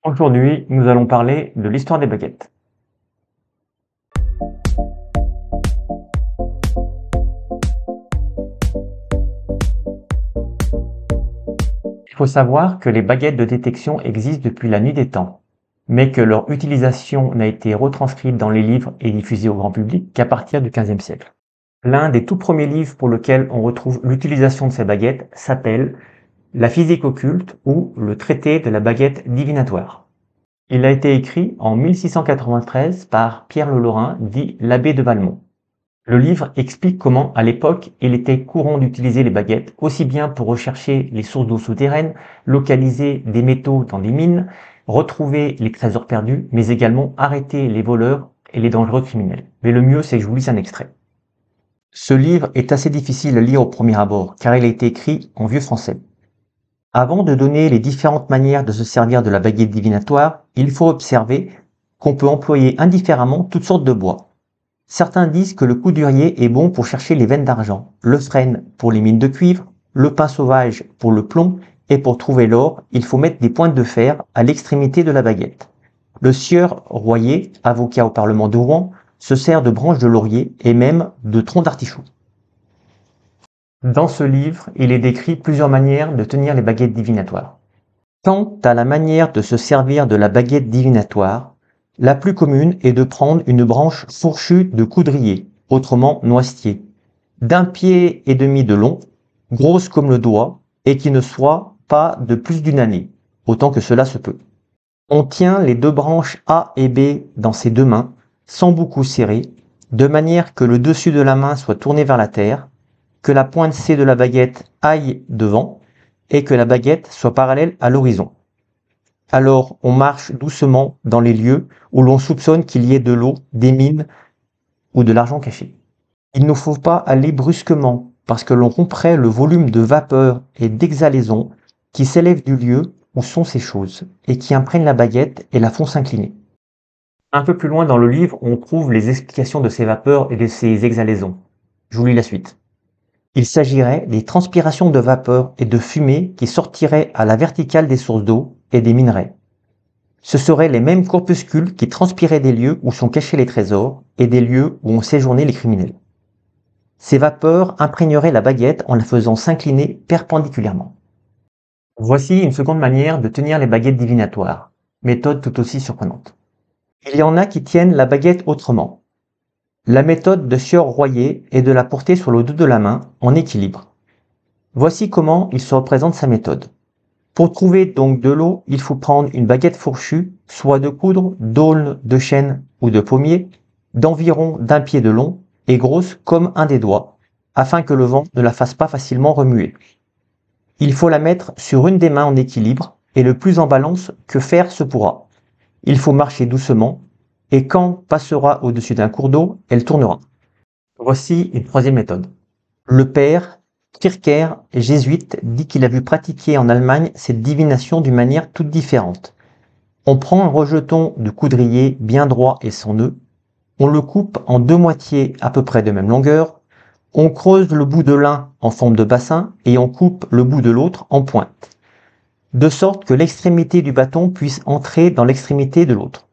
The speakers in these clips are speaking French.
Aujourd'hui, nous allons parler de l'histoire des baguettes. Il faut savoir que les baguettes de détection existent depuis la nuit des temps, mais que leur utilisation n'a été retranscrite dans les livres et diffusée au grand public qu'à partir du XVe siècle. L'un des tout premiers livres pour lequel on retrouve l'utilisation de ces baguettes s'appelle La physique occulte ou le traité de la baguette divinatoire. Il a été écrit en 1693 par Pierre Le Lorrain, dit l'abbé de Valmont. Le livre explique comment, à l'époque, il était courant d'utiliser les baguettes, aussi bien pour rechercher les sources d'eau souterraines, localiser des métaux dans des mines, retrouver les trésors perdus, mais également arrêter les voleurs et les dangereux criminels. Mais le mieux, c'est que je vous lise un extrait. Ce livre est assez difficile à lire au premier abord, car il a été écrit en vieux français. Avant de donner les différentes manières de se servir de la baguette divinatoire, il faut observer qu'on peut employer indifféremment toutes sortes de bois. Certains disent que le coudurier est bon pour chercher les veines d'argent, le frêne pour les mines de cuivre, le pin sauvage pour le plomb, et pour trouver l'or, il faut mettre des pointes de fer à l'extrémité de la baguette. Le sieur Royer, avocat au Parlement de Rouen, se sert de branches de laurier et même de troncs d'artichaut. Dans ce livre, il est décrit plusieurs manières de tenir les baguettes divinatoires. Quant à la manière de se servir de la baguette divinatoire, la plus commune est de prendre une branche fourchue de coudrier, autrement noisetier, d'1,5 pied de long, grosse comme le doigt, et qui ne soit pas de plus d'une année, autant que cela se peut. On tient les deux branches A et B dans ses deux mains, sans beaucoup serrer, de manière que le dessus de la main soit tourné vers la terre, que la pointe C de la baguette aille devant et que la baguette soit parallèle à l'horizon. Alors on marche doucement dans les lieux où l'on soupçonne qu'il y ait de l'eau, des mines ou de l'argent caché. Il ne faut pas aller brusquement parce que l'on romprait le volume de vapeur et d'exhalaison qui s'élève du lieu où sont ces choses et qui imprègnent la baguette et la font s'incliner. Un peu plus loin dans le livre, on trouve les explications de ces vapeurs et de ces exhalaisons. Je vous lis la suite. Il s'agirait des transpirations de vapeur et de fumée qui sortiraient à la verticale des sources d'eau et des minerais. Ce seraient les mêmes corpuscules qui transpiraient des lieux où sont cachés les trésors et des lieux où ont séjourné les criminels. Ces vapeurs imprégneraient la baguette en la faisant s'incliner perpendiculairement. Voici une seconde manière de tenir les baguettes divinatoires, méthode tout aussi surprenante. Il y en a qui tiennent la baguette autrement. La méthode de sieur Royer est de la porter sur le dos de la main, en équilibre. Voici comment il se représente sa méthode. Pour trouver donc de l'eau, il faut prendre une baguette fourchue, soit de coudre, d'aulne, de chêne ou de pommier, d'environ d'1 pied de long et grosse comme un des doigts, afin que le vent ne la fasse pas facilement remuer. Il faut la mettre sur une des mains en équilibre et le plus en balance que faire se pourra. Il faut marcher doucement, et quand passera au-dessus d'un cours d'eau, elle tournera. Voici une troisième méthode. Le père Kircher, jésuite, dit qu'il a vu pratiquer en Allemagne cette divination d'une manière toute différente. On prend un rejeton de coudrier bien droit et sans nœud, on le coupe en deux moitiés à peu près de même longueur, on creuse le bout de l'un en forme de bassin et on coupe le bout de l'autre en pointe, de sorte que l'extrémité du bâton puisse entrer dans l'extrémité de l'autre.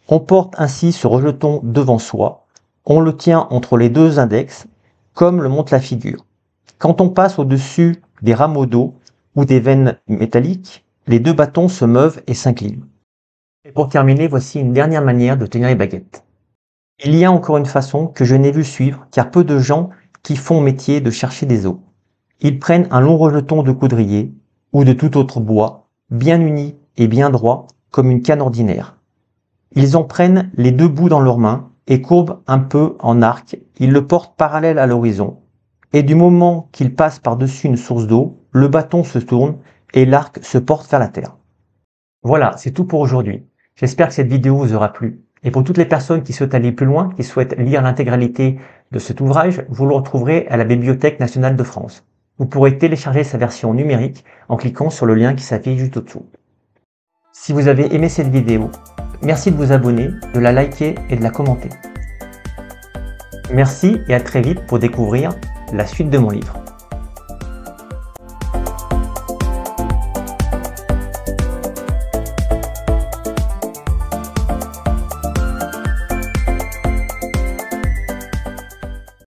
On porte ainsi ce rejeton devant soi, on le tient entre les deux index, comme le montre la figure. Quand on passe au-dessus des rameaux d'eau ou des veines métalliques, les deux bâtons se meuvent et s'inclinent. Et pour terminer, voici une dernière manière de tenir les baguettes. Il y a encore une façon que je n'ai vu suivre, car peu de gens qui font métier de chercher des os. Ils prennent un long rejeton de coudrier ou de tout autre bois, bien uni et bien droit, comme une canne ordinaire. Ils en prennent les deux bouts dans leurs mains et courbent un peu en arc, ils le portent parallèle à l'horizon, et du moment qu'ils passent par-dessus une source d'eau, le bâton se tourne et l'arc se porte vers la terre. Voilà, c'est tout pour aujourd'hui. J'espère que cette vidéo vous aura plu. Et pour toutes les personnes qui souhaitent aller plus loin, qui souhaitent lire l'intégralité de cet ouvrage, vous le retrouverez à la Bibliothèque nationale de France. Vous pourrez télécharger sa version numérique en cliquant sur le lien qui s'affiche juste au-dessous. Si vous avez aimé cette vidéo, merci de vous abonner, de la liker et de la commenter. Merci et à très vite pour découvrir la suite de mon livre.